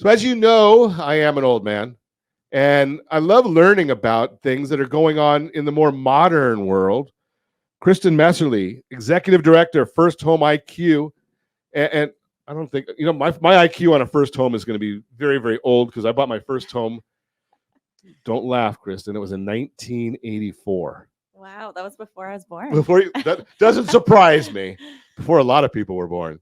So as you know, I am an old man, and I love learning about things that are going on in the more modern world. Kristen Messerly, Executive Director, First Home IQ, and I don't think, my IQ on a first home is going to be very, very old because I bought my first home. Don't laugh, Kristen. It was in 1984. Wow, that was before I was born. That doesn't surprise me. Before a lot of people were born.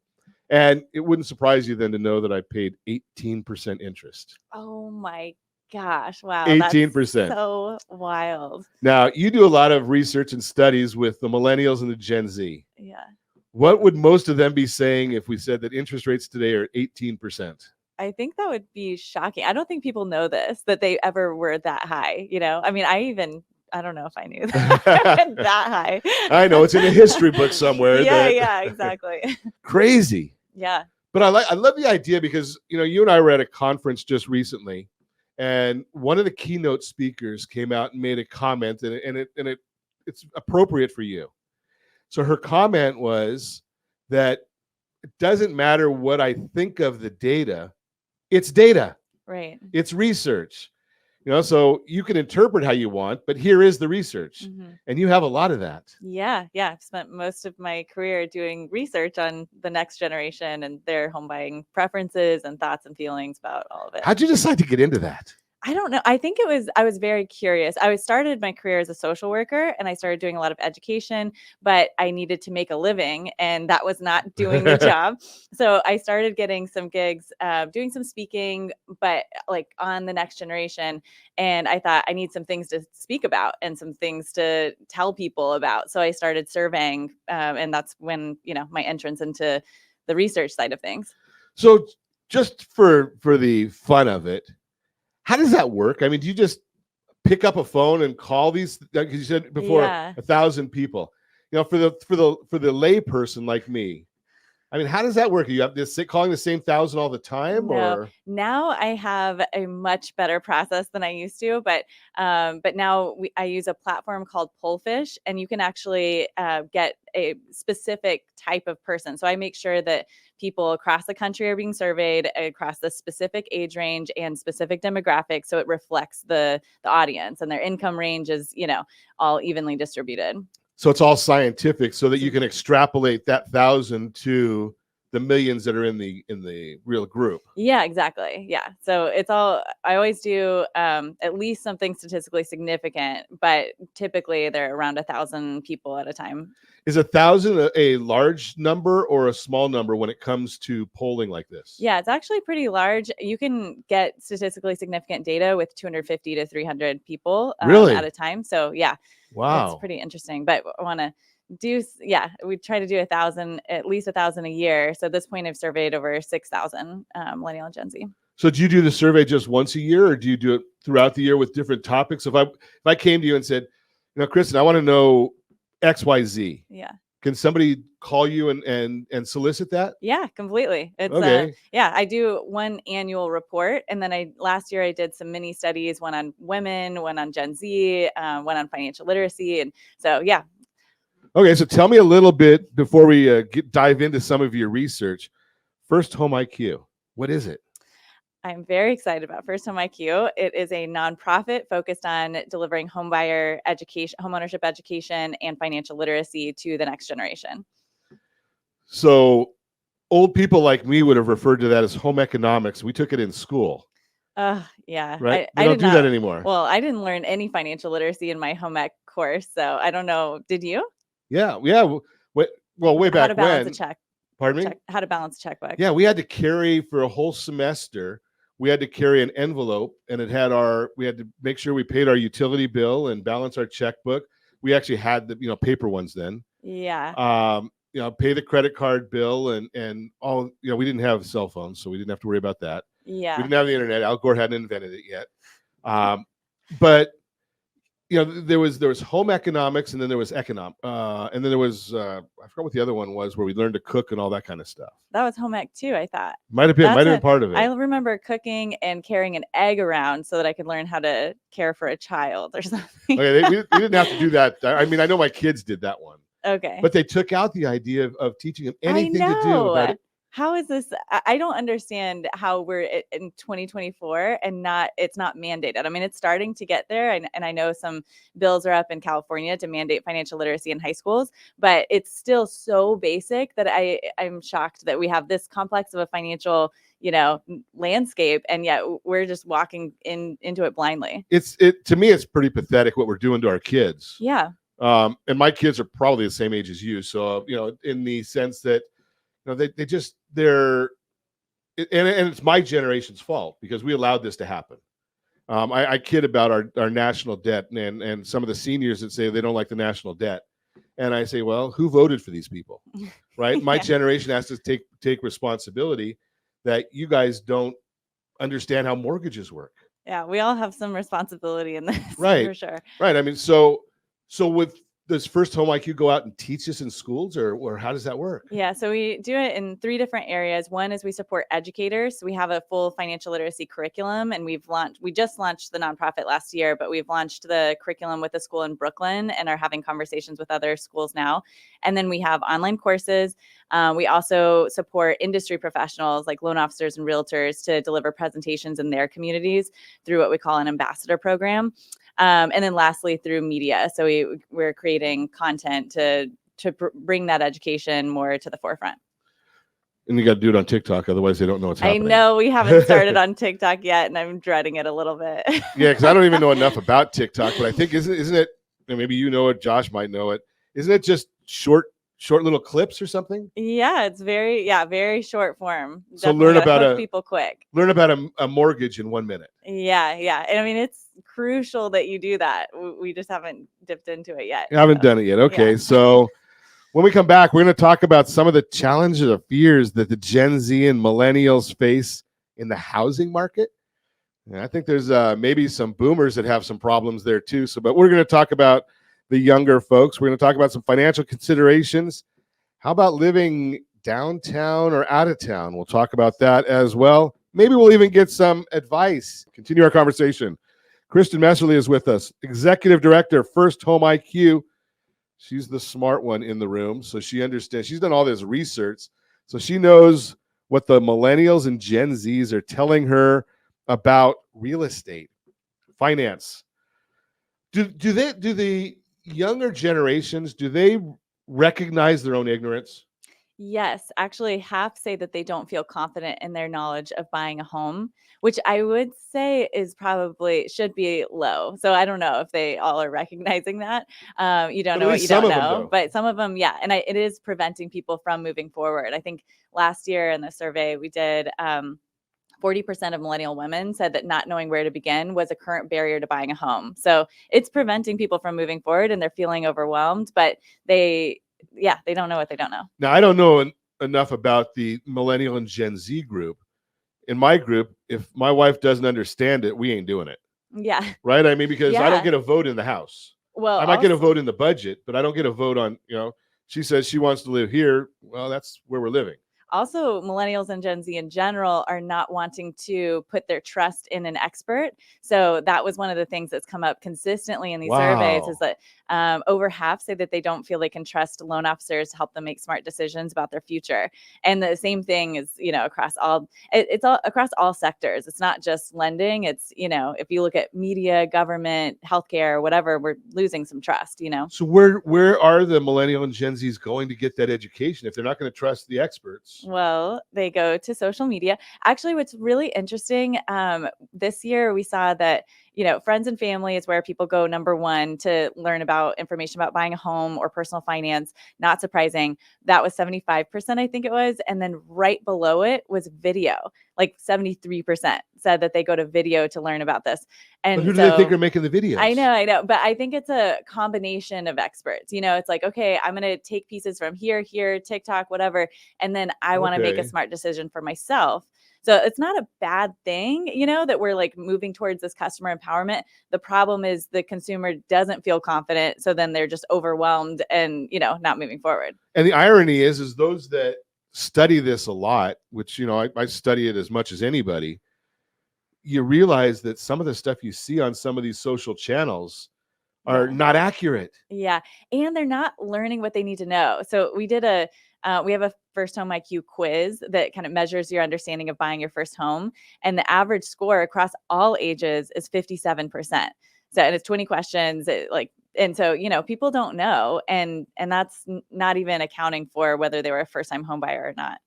And it wouldn't surprise you then to know that I paid 18% interest. Oh my gosh. Wow. 18%. That's so wild. Now, you do a lot of research and studies with the Millennials and the Gen Z. Yeah. What would most of them be saying if we said that interest rates today are 18%? I think that would be shocking. I don't think people know this, that they ever were that high. I mean, I don't know if I knew that high. I know it's in a history book somewhere. Yeah, exactly. Crazy. Yeah. But I love the idea because, you and I were at a conference just recently, and one of the keynote speakers came out and made a comment, and it's appropriate for you. So her comment was that it doesn't matter what I think of the data, it's data. Right. It's research. So you can interpret how you want, but here is the research. Mm-hmm. And you have a lot of that. Yeah. I've spent most of my career doing research on the next generation and their home buying preferences and thoughts and feelings about all of it. How'd you decide to get into that? I don't know. I think I was very curious. I started my career as a social worker and I started doing a lot of education, but I needed to make a living and that was not doing the job. So I started getting some gigs, doing some speaking, but like on the next generation. And I thought I need some things to speak about and some things to tell people about. So I started surveying and that's when, my entrance into the research side of things. So just for the fun of it, how does that work? I mean, do you just pick up a phone and call these? Like you said before, 1,000 people. For the lay person like me, I mean, how does that work? You have to calling the same 1,000 all the time, no. or now I have a much better process than I used to. But now I use a platform called Pullfish, and you can actually get a specific type of person. So I make sure that people across the country are being surveyed across the specific age range and specific demographics, so it reflects the audience, and their income range is all evenly distributed. So it's all scientific, so that you can extrapolate that 1,000 to the millions that are in the real group. Yeah, exactly. Yeah. So it's all, I always do at least something statistically significant, but typically they're around 1,000 people at a time. Is 1,000 a large number or a small number when it comes to polling like this? Yeah, it's actually pretty large. You can get statistically significant data with 250 to 300 people at a time. So yeah, wow, it's pretty interesting. But I want to we try to do 1,000, at least 1,000 a year. So at this point, I've surveyed over 6,000 Millennial and Gen Z. So do you do the survey just once a year, or do you do it throughout the year with different topics? If I came to you and said, Kristen, I want to know XYZ. Yeah. Can somebody call you and solicit that? Yeah, completely. It's okay. I do one annual report, and then last year I did some mini studies, one on women, one on Gen Z, one on financial literacy, and so yeah. Okay, so tell me a little bit before we dive into some of your research. First Home IQ, what is it? I'm very excited about First Home IQ. It is a nonprofit focused on delivering homebuyer education, homeownership education, and financial literacy to the next generation. So old people like me would have referred to that as home economics. We took it in school. Yeah. Right? I don't do that anymore. Well, I didn't learn any financial literacy in my home ec course, so I don't know. Did you? Yeah. Well, way back when. How to balance a check. Pardon me? How to balance a checkbook. Yeah, we had to carry for a whole semester. We had to carry an envelope, and we had to make sure we paid our utility bill and balance our checkbook. We actually had the paper ones then. Yeah. Pay the credit card bill and all. We didn't have cell phones, so we didn't have to worry about that. Yeah. We didn't have the internet. Al Gore hadn't invented it yet. But there was home economics, and then there was and then there was I forgot what the other one was, where we learned to cook and all that kind of stuff. That was home ec too, I thought. Might have been part of it. I remember cooking and carrying an egg around so that I could learn how to care for a child or something. Okay, we didn't have to do that. I mean, I know my kids did that one. Okay. But they took out the idea of teaching them anything to do about it. how is this? I don't understand how we're in 2024 and it's not mandated. I mean, it's starting to get there. And I know some bills are up in California to mandate financial literacy in high schools, but it's still so basic that I'm shocked that we have this complex of a financial, landscape. And yet we're just walking into it blindly. To me, it's pretty pathetic what we're doing to our kids. Yeah. And my kids are probably the same age as you. So, in the sense that, they're and it's my generation's fault because we allowed this to happen. I kid about our national debt and some of the seniors that say they don't like the national debt. And I say, well, who voted for these people? Right? My generation has to take responsibility that you guys don't understand how mortgages work. Yeah, we all have some responsibility in this, right? For sure. Right. I mean, so with does First Home IQ go out and teach this in schools, or how does that work? Yeah, so we do it in 3 different areas. One is we support educators. So we have a full financial literacy curriculum, and we just launched the nonprofit last year, but we've launched the curriculum with a school in Brooklyn and are having conversations with other schools now. And then we have online courses. We also support industry professionals like loan officers and realtors to deliver presentations in their communities through what we call an ambassador program. And then lastly, through media. So we're creating content to bring that education more to the forefront. And you got to do it on TikTok, otherwise they don't know what's happening. I know we haven't started on TikTok yet, and I'm dreading it a little bit. Yeah, because I don't even know enough about TikTok, but I think isn't it? Maybe you know it, Josh might know it. Isn't it just short little clips or something? Yeah, it's very short form. So learn about people quick. Learn about a mortgage in 1 minute. Yeah. And I mean, it's crucial that you do that. We just haven't dipped into it yet. You haven't done it yet. Okay, yeah. So when we come back, we're going to talk about some of the challenges or fears that the Gen Z and millennials face in the housing market. And I think there's maybe some boomers that have some problems there too. But we're going to talk about the younger folks. We're going to talk about some financial considerations. How about living downtown or out of town? We'll talk about that as well. Maybe we'll even get some advice. Continue our conversation. Kristen Messerli is with us, Executive Director, First Home IQ. She's the smart one in the room, so she understands. She's done all this research, so she knows what the millennials and Gen Zs are telling her about real estate, finance. Do the younger generations, do they recognize their own ignorance? Yes, actually, half say that they don't feel confident in their knowledge of buying a home, which I would say should be low. So I don't know if they all are recognizing that. You don't know what you don't know, but some of them, yeah. And it is preventing people from moving forward. I think last year in the survey we did, 40% of millennial women said that not knowing where to begin was a current barrier to buying a home. So it's preventing people from moving forward, and they're feeling overwhelmed, but they don't know what they don't know. Now, I don't know enough about the millennial and Gen Z group. In my group, if my wife doesn't understand it, we ain't doing it. Yeah. Right? I mean, because I don't get a vote in the house. Well, I might get a vote in the budget, but I don't get a vote on, she says she wants to live here. Well, that's where we're living. Also, millennials and Gen Z in general are not wanting to put their trust in an expert. So that was one of the things that's come up consistently in these surveys is that over half say that they don't feel they can trust loan officers to help them make smart decisions about their future. And the same thing is, across all sectors. It's not just lending. It's, if you look at media, government, healthcare, whatever, we're losing some trust, So where are the millennial and Gen Zs going to get that education if they're not going to trust the experts? Well, they go to social media. Actually, what's really interesting, this year we saw that, friends and family is where people go number one to learn about information about buying a home or personal finance. Not surprising. That was 75%, I think it was. And then right below it was video. Like 73% said that they go to video to learn about this. And but who do they think are making the videos? I know. But I think it's a combination of experts. It's like, okay, I'm going to take pieces from here, TikTok, whatever. And then I want to make a smart decision for myself. So it's not a bad thing, that we're like moving towards this customer empowerment. The problem is the consumer doesn't feel confident. So then they're just overwhelmed and, not moving forward. And the irony is those that study this a lot, which, I study it as much as anybody, you realize that some of the stuff you see on some of these social channels are not accurate. Yeah. And they're not learning what they need to know. So we did a We have a first home IQ quiz that kind of measures your understanding of buying your first home. And the average score across all ages is 57%. So, and it's 20 questions, and so, people don't know. And that's not even accounting for whether they were a first time home buyer or not.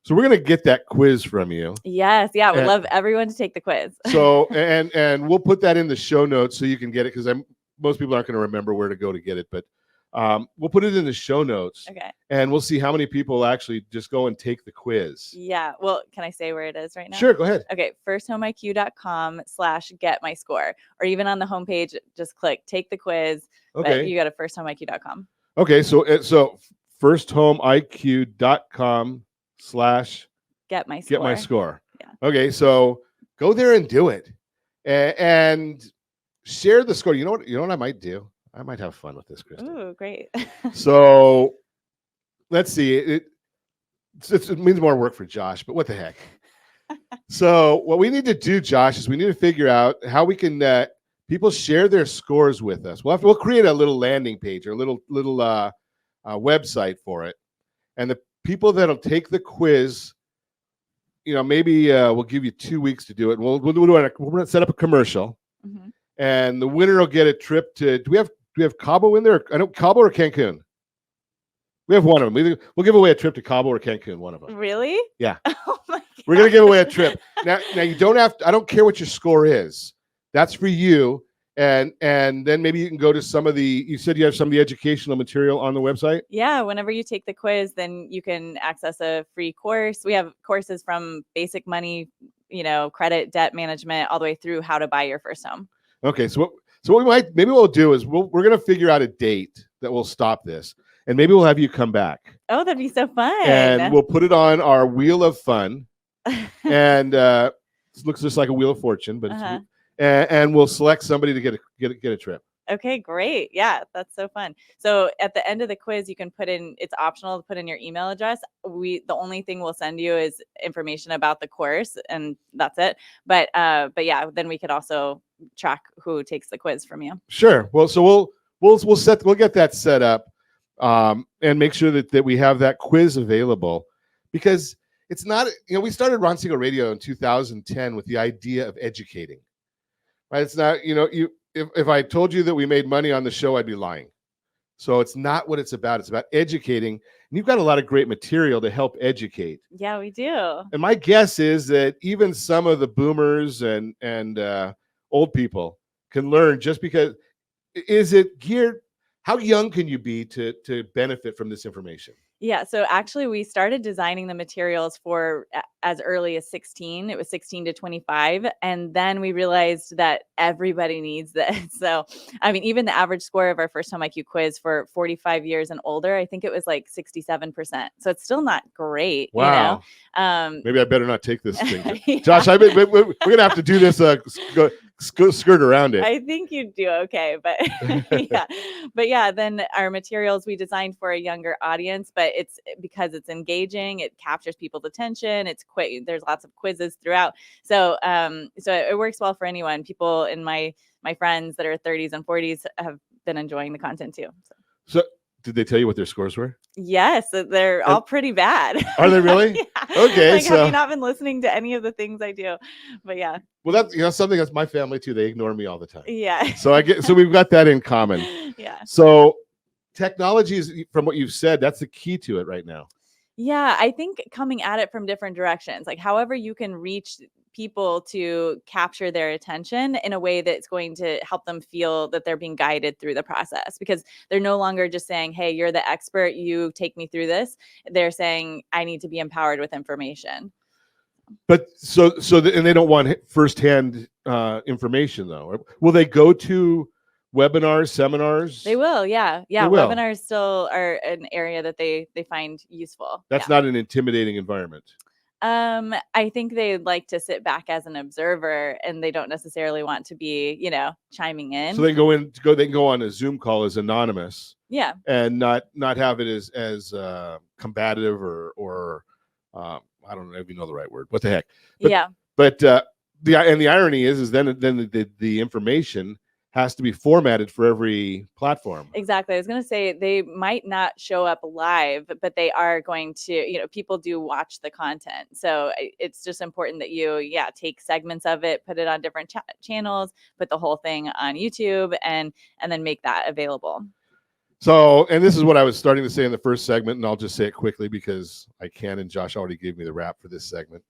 So we're going to get that quiz from you. Yes. Yeah. Would love everyone to take the quiz. So, and we'll put that in the show notes so you can get it, because most people aren't going to remember where to go to get it, but we'll put it in the show notes. Okay. And we'll see how many people actually just go and take the quiz. Yeah. Well, can I say where it is right now? Sure. Go ahead. Okay. firsthomeiq.com/get-my-score, or even on the homepage, just click take the quiz. Okay. But you go to firsthomeiq.com. Okay. So firsthomeiq.com/get-my-score. Yeah. Okay. So go there and do it, and share the score. You know what I might do? I might have fun with this, Kristen. Ooh, great. So let's see. It means more work for Josh, but what the heck? So what we need to do, Josh, is we need to figure out how we can people share their scores with us. We'll create a little landing page or a little website for it, and the people that'll take the quiz, maybe we'll give you 2 weeks to do it. We're going to set up a commercial, and the winner will get a trip to. Do we have Cabo in there? I know Cabo or Cancun. We have one of them. We'll give away a trip to Cabo or Cancun. One of them. Really? Yeah. Oh my God. We're gonna give away a trip. Now you don't have to, I don't care what your score is. That's for you. And then maybe you can go to you said you have some of the educational material on the website? Yeah. Whenever you take the quiz, then you can access a free course. We have courses from basic money, credit, debt management, all the way through how to buy your first home. Okay. So what we'll do is we're going to figure out a date that will stop this, and maybe we'll have you come back. Oh, that'd be so fun. And we'll put it on our Wheel of Fun. And it looks just like a Wheel of Fortune, but and we'll select somebody to get a trip. Okay, great. Yeah, that's so fun. So at the end of the quiz, you can put in, it's optional to put in your email address. The only thing we'll send you is information about the course, and that's it. But yeah, then we could also track who takes the quiz from you. Sure. Well, so we'll get that set up, and make sure that we have that quiz available, because it's not, we started Ron Siegel Radio in 2010 with the idea of educating, right? It's not, if I told you that we made money on the show, I'd be lying. So it's not what it's about. It's about educating. And you've got a lot of great material to help educate. Yeah, we do. And my guess is that even some of the boomers and old people can learn, just because. Is it geared? How young can you be to benefit from this information? Yeah. So actually, we started designing the materials for as early as 16. It was 16 to 25. And then we realized that everybody needs this. So, I mean, even the average score of our first home IQ quiz for 45 years and older, I think it was like 67%. So it's still not great. Wow. Maybe I better not take this thing. Yeah. Josh, we're going to have to do this, skirt around it. I think you'd do okay, but yeah, then our materials we designed for a younger audience, but it's because it's engaging, it captures people's attention, it's quick, there's lots of quizzes throughout. So it works well for anyone. People in my friends that are 30s and 40s have been enjoying the content too. So did they tell you what their scores were? Yes, they're all pretty bad. Are they really? Yeah. Okay. Like, have you not been listening to any of the things I do? But yeah. Well, that's something that's my family too. They ignore me all the time. Yeah. So we've got that in common. Yeah. So technology is, from what you've said, that's the key to it right now. Yeah, I think coming at it from different directions, like however you can reach people to capture their attention in a way that's going to help them feel that they're being guided through the process, because they're no longer just saying, hey, you're the expert, you take me through this. They're saying, I need to be empowered with information. But and they don't want firsthand information though. Will they go to webinars, seminars? They will. Yeah. They will. Webinars still are an area that they find useful. That's not an intimidating environment. I think they like to sit back as an observer, and they don't necessarily want to be, chiming in. So they can go on a Zoom call as anonymous. Yeah. And not have it as combative or I don't know if you know the right word. What the heck? But, yeah. But the irony is then the information has to be formatted for every platform. Exactly. I was going to say they might not show up live, but they are going to, people do watch the content. So it's just important that you, take segments of it, put it on different channels, put the whole thing on YouTube and then make that available. So, and this is what I was starting to say in the first segment, and I'll just say it quickly because I can, and Josh already gave me the wrap for this segment,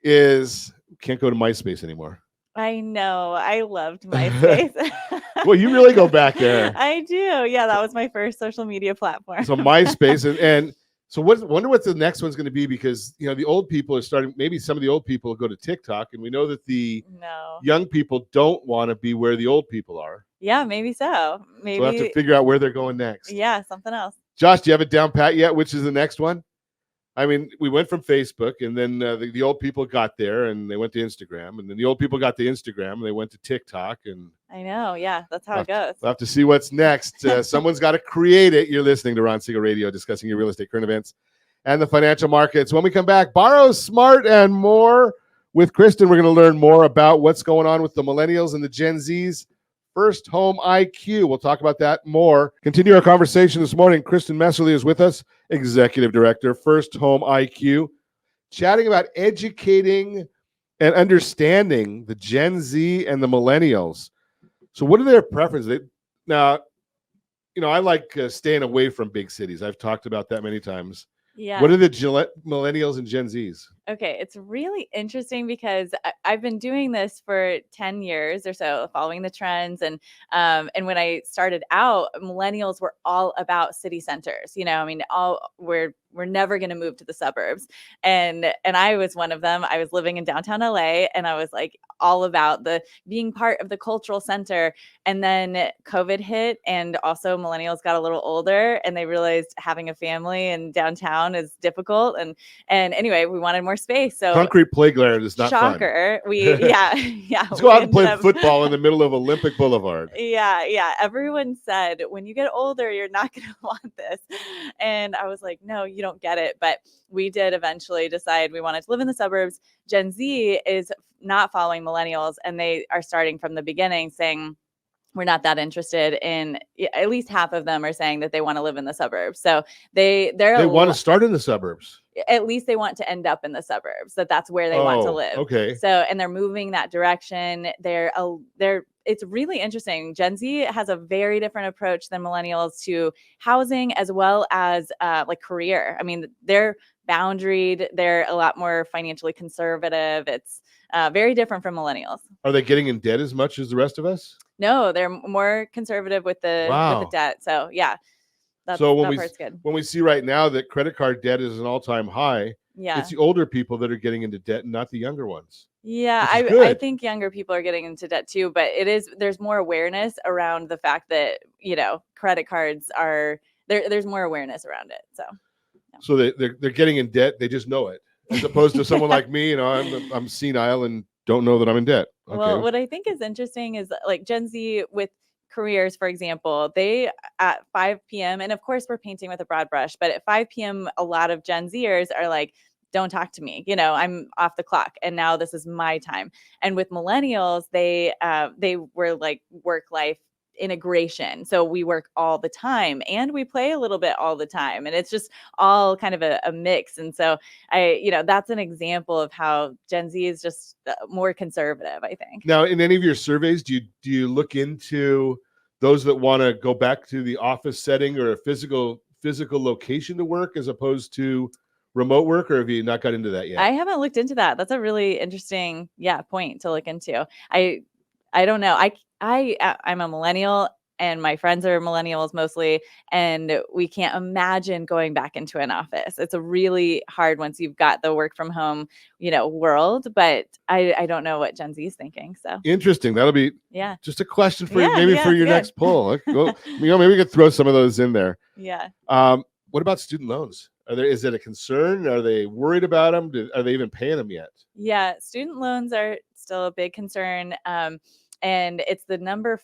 is can't go to MySpace anymore. I know. I loved MySpace. Well, you really go back there. I do. Yeah, that was my first social media platform. So MySpace, and so wonder what the next one's going to be, because the old people are starting. Maybe some of the old people go to TikTok, and we know that the young people don't want to be where the old people are. Yeah, maybe so. Maybe we'll have to figure out where they're going next. Yeah, something else. Josh, do you have it down pat yet? Which is the next one? I mean, we went from Facebook, and then the old people got there, and they went to Instagram, and then the old people got to Instagram, and they went to TikTok, and I know, yeah, that's how it goes. We'll have to see what's next. Someone's got to create it. You're listening to Ron Siegel Radio, discussing your real estate current events and the financial markets. When we come back, borrow smart and more with Kristin. We're going to learn more about what's going on with the millennials and the Gen Zs. First Home IQ. We'll talk about that more. Continue our conversation this morning. Kristen Messerli is with us, Executive Director, First Home IQ, chatting about educating and understanding the Gen Z and the millennials. So what are their preferences? Now, I like staying away from big cities. I've talked about that many times. Yeah. What are the millennials and Gen Zs? Okay, it's really interesting because I've been doing this for 10 years or so, following the trends. And when I started out, millennials were all about city centers. We're never going to move to the suburbs. And I was one of them. I was living in downtown LA, and I was like all about the being part of the cultural center. And then COVID hit, and also millennials got a little older, and they realized having a family in downtown is difficult. And anyway, we wanted more space. So concrete playground is not shocker. Fun. Let's go out and play football in the middle of Olympic Boulevard. Yeah. Everyone said, when you get older, you're not going to want this. And I was like, no, you don't get it. But we did eventually decide we wanted to live in the suburbs. Gen Z is not following millennials, and they are starting from the beginning saying, we're not that interested in, at least half of them are saying that they want to live in the suburbs. So they want to start in the suburbs. At least they want to end up in the suburbs, that's where they want to live. Okay. So, and they're moving that direction. It's really interesting. Gen Z has a very different approach than millennials to housing, as well as like career. I mean, they're boundaried. They're a lot more financially conservative. It's very different from millennials. Are they getting in debt as much as the rest of us? No, they're more conservative with the debt. So yeah, that part's good. When we see right now that credit card debt is an all-time high, it's the older people that are getting into debt and not the younger ones. Yeah, I think younger people are getting into debt too, but there's more awareness around the fact that, credit cards are there's more awareness around it. So they're getting in debt, they just know it. As opposed to someone like me, I'm senile and don't know that I'm in debt. Okay. Well, what I think is interesting is like Gen Z with careers, for example, they at 5 p.m. and of course we're painting with a broad brush, but at 5 p.m. a lot of Gen Zers are like, don't talk to me. I'm off the clock, and now this is my time. And with millennials, they were like work-life integration. So we work all the time and we play a little bit all the time, and it's just all kind of a mix. And so that's an example of how Gen Z is just more conservative, I think. Now, in any of your surveys, do you look into those that want to go back to the office setting or a physical location to work as opposed to remote work, or have you not got into that yet? I haven't looked into that. That's a really interesting point to look into. I don't know. I'm a millennial, and my friends are millennials mostly, and we can't imagine going back into an office. It's a really hard once you've got the work from home, world. But I don't know what Gen Z is thinking. So interesting. That'll be just a question for you, for your next poll. Well, maybe we could throw some of those in there. Yeah. What about student loans? Is it a concern? Are they worried about them? Are they even paying them yet? Yeah, student loans are still a big concern. And it's the number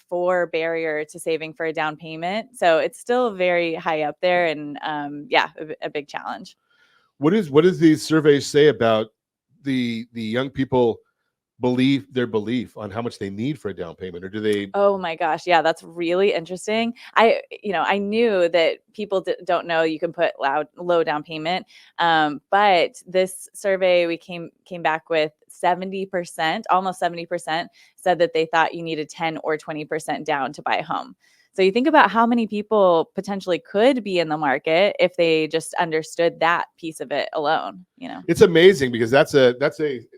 4 barrier to saving for a down payment. So it's still very high up there, and a big challenge. What does these surveys say about the young people their belief on how much they need for a down payment, or do they? Oh my gosh. Yeah, that's really interesting. I knew that people don't know you can put low down payment. But this survey we came back with 70%, almost 70% said that they thought you needed 10 or 20% down to buy a home. So you think about how many people potentially could be in the market if they just understood that piece of it alone, It's amazing because that's a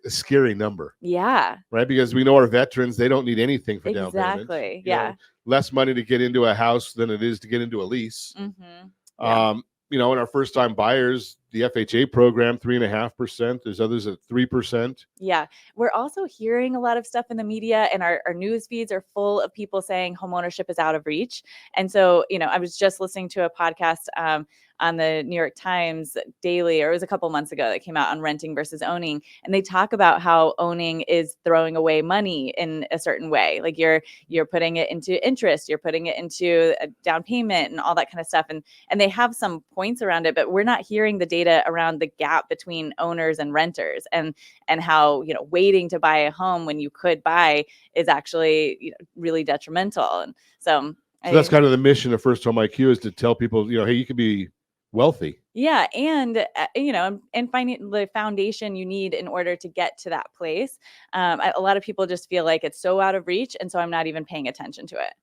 scary number. Yeah. Right? Because we know our veterans, they don't need anything for down payment. Exactly. Yeah. Less money to get into a house than it is to get into a lease. Mm-hmm. Yeah. And our first time buyers, the FHA program, 3.5%. There's others at 3%. Yeah. We're also hearing a lot of stuff in the media, and our news feeds are full of people saying homeownership is out of reach. And so, I was just listening to a podcast on the New York Times Daily, or it was a couple months ago, that came out on renting versus owning. And they talk about how owning is throwing away money in a certain way. Like you're putting it into interest, you're putting it into a down payment and all that kind of stuff. And they have some points around it, but we're not hearing the data around the gap between owners and renters, and how, waiting to buy a home when you could buy is actually, really detrimental. And so that's kind of the mission of First Home IQ, is to tell people, hey, you can be wealthy. Yeah. And, and finding the foundation you need in order to get to that place. A lot of people just feel like it's so out of reach, and so I'm not even paying attention to it.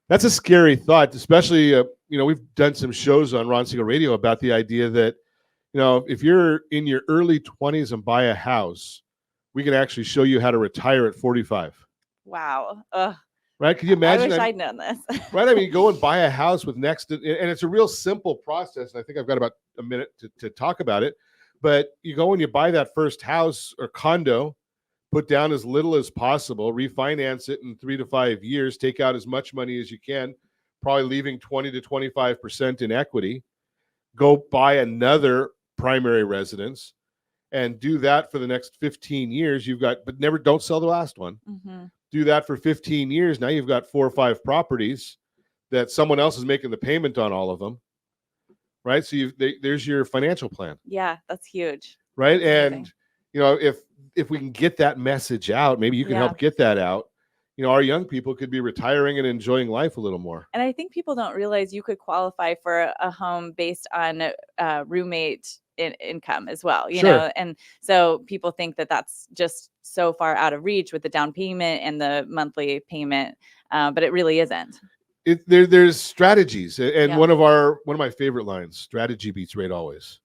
That's a scary thought, especially, we've done some shows on Ron Siegel Radio about the idea that, if you're in your early 20s and buy a house, we can actually show you how to retire at 45. Wow. Right? Can you imagine? I wish I'd known this. Right? I mean, you go and buy a house with and it's a real simple process. And I think I've got about a minute to talk about it. But you go and you buy that first house or condo, put down as little as possible, refinance it in 3 to 5 years, take out as much money as you can, probably leaving 20 to 25% in equity, go buy another primary residence, and do that for the next 15 years. Don't sell the last one. Mm-hmm. Do that for 15 years. Now you've got 4 or 5 properties that someone else is making the payment on all of them. Right. So there's your financial plan. Yeah, that's huge. Right. And, if we can get that message out, maybe you can help get that out. Our young people could be retiring and enjoying life a little more. And I think people don't realize you could qualify for a home based on roommate income as well, Sure. And so people think that that's just so far out of reach with the down payment and the monthly payment, but it really isn't. There's strategies, and one of my favorite lines: strategy beats rate always.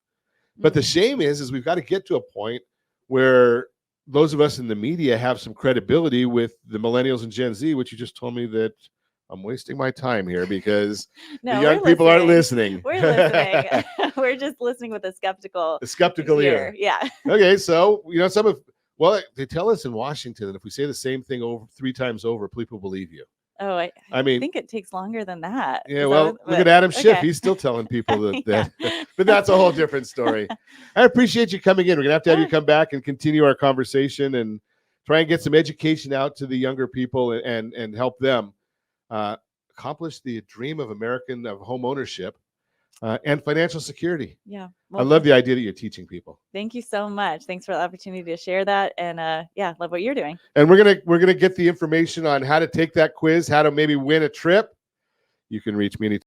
But the shame is we've got to get to a point where those of us in the media have some credibility with the millennials and Gen Z, which you just told me that I'm wasting my time here because the young people aren't listening. We're listening. We're just listening with a skeptical ear. Yeah. Okay. So, they tell us in Washington that if we say the same thing 3 times over, people believe you. Oh, I mean, think it takes longer than that. Yeah, look at Adam Schiff. He's still telling people that. But that's a whole different story. I appreciate you coming in. We're going to have you come back and continue our conversation and try and get some education out to the younger people and help them accomplish the dream of home ownership and financial security. Yeah. I love the idea that you're teaching people. Thank you so much. Thanks for the opportunity to share that. And love what you're doing. And we're gonna get the information on how to take that quiz, how to maybe win a trip. You can reach me anytime.